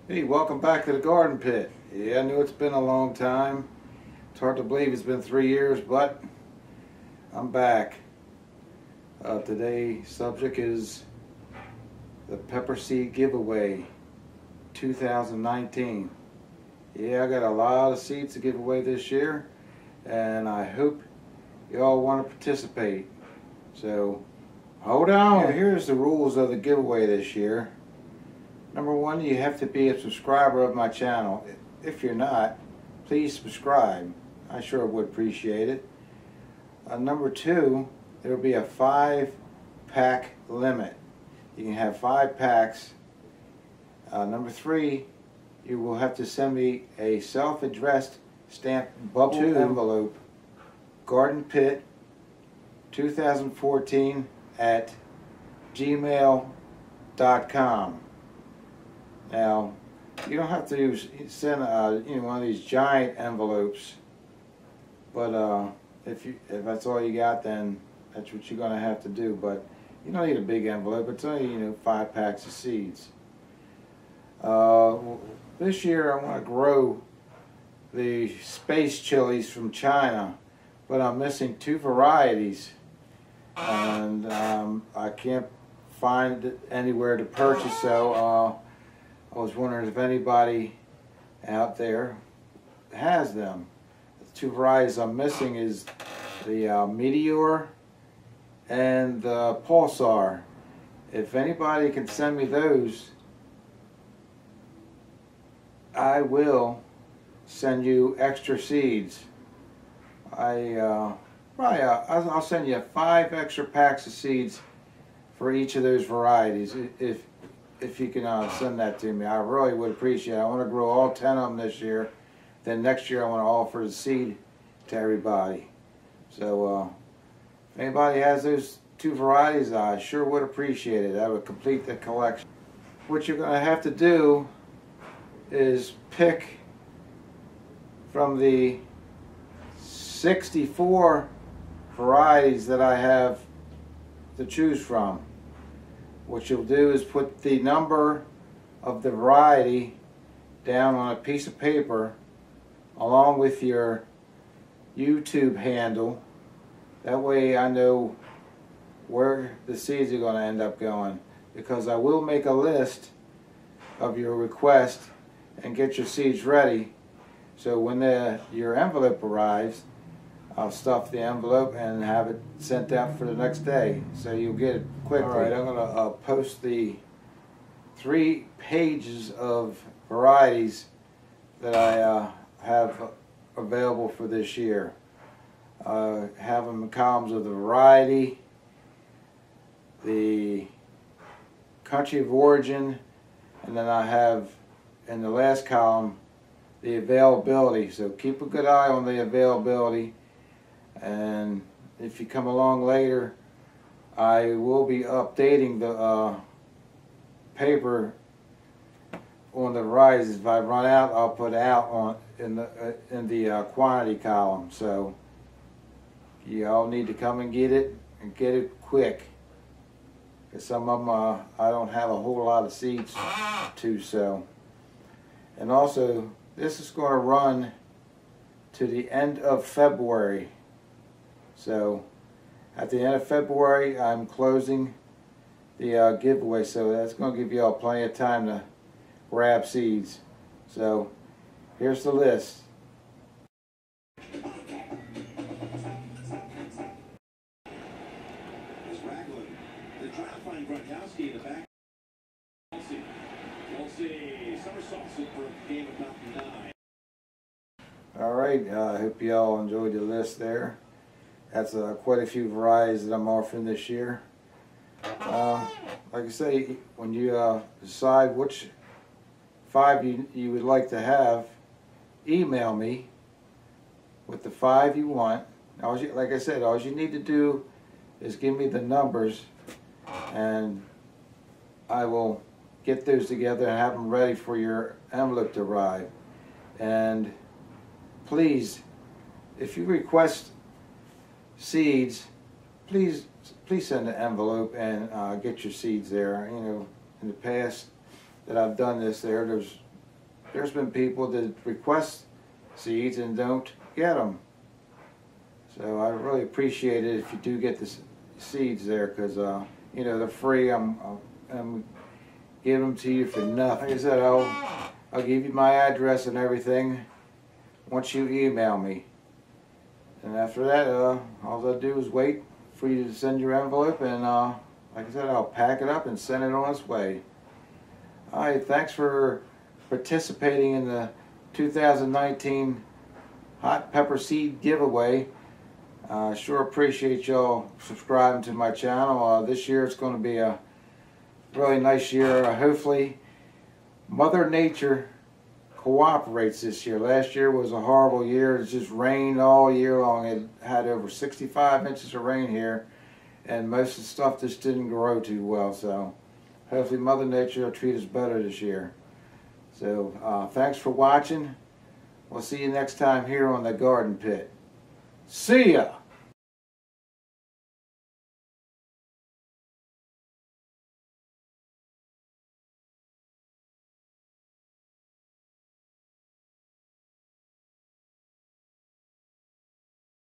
Hey, welcome back to the garden pit. Yeah, I know it's been a long time. It's hard to believe it's been 3 years, but I'm back. Today's subject is the pepper seed giveaway 2019. Yeah, I got a lot of seeds to give away this year, and I hope you all want to participate. So, hold on. Here's the rules of the giveaway this year. Number one, you have to be a subscriber of my channel. If you're not, please subscribe. I sure would appreciate it. Number two, there will be a 5-pack limit. You can have 5 packs. Number three, you will have to send me a self-addressed stamped bubble envelope, Garden Pit 2014 at gmail.com. Now, you don't have to send one of these giant envelopes, but if that's all you got, then that's what you're going to have to do. But you don't need a big envelope. It's only 5 packs of seeds. This year I want to grow the space chilies from China, but I'm missing 2 varieties, and I can't find it anywhere to purchase. So I was wondering if anybody out there has them. The 2 varieties I'm missing is the Meteor and the Pulsar. If anybody can send me those, I will send you extra seeds. I'll send you 5 extra packs of seeds for each of those varieties if you can send that to me. I really would appreciate it. I want to grow all 10 of them this year. Then next year I want to offer the seed to everybody. So if anybody has those 2 varieties, I sure would appreciate it. That would complete the collection. What you're going to have to do is pick from the 64 varieties that I have to choose from. What you'll do is put the number of the variety down on a piece of paper along with your YouTube handle. That way I know where the seeds are going to end up going, because I will make a list of your request and get your seeds ready. So when your envelope arrives, I'll stuff the envelope and have it sent out for the next day, so you'll get it quickly. Alright, I'm going to post the 3 pages of varieties that I have available for this year. Have them in columns of the variety, the country of origin, and then I have in the last column the availability. So keep a good eye on the availability. And if you come along later, I will be updating the paper on the varieties. If I run out, I'll put out in the quantity column. So you all need to come and get it, and get it quick, because some of them I don't have a whole lot of seeds to sell. And also, this is going to run to the end of February. So at the end of February, I'm closing the giveaway, so that's going to give you all plenty of time to grab seeds. So here's the list. Alright, I hope you all enjoyed the list there. That's quite a few varieties that I'm offering this year. Like I say, when you decide which 5 you would like to have, email me with the 5 you want. Like I said, all you need to do is give me the numbers, and I will get those together and have them ready for your envelope to arrive. And please, if you request seeds, please send an envelope and get your seeds there. In the past that I've done this, there's there's been people that request seeds and don't get them. So I really appreciate it if you do get the seeds there, because you know, they're free. I'm giving them to you for nothing. Like I said, I'll give you my address and everything once you email me. And after that, all I'll do is wait for you to send your envelope, and like I said, I'll pack it up and send it on its way. Alright, thanks for participating in the 2019 hot pepper seed giveaway. Sure appreciate y'all subscribing to my channel. This year it's going to be a really nice year. Hopefully Mother Nature cooperates this year. Last year was a horrible year. It just rained all year long. It had over 65 inches of rain here, and most of the stuff just didn't grow too well. So hopefully Mother Nature will treat us better this year. So thanks for watching. We'll see you next time here on the Garden Pit. See ya!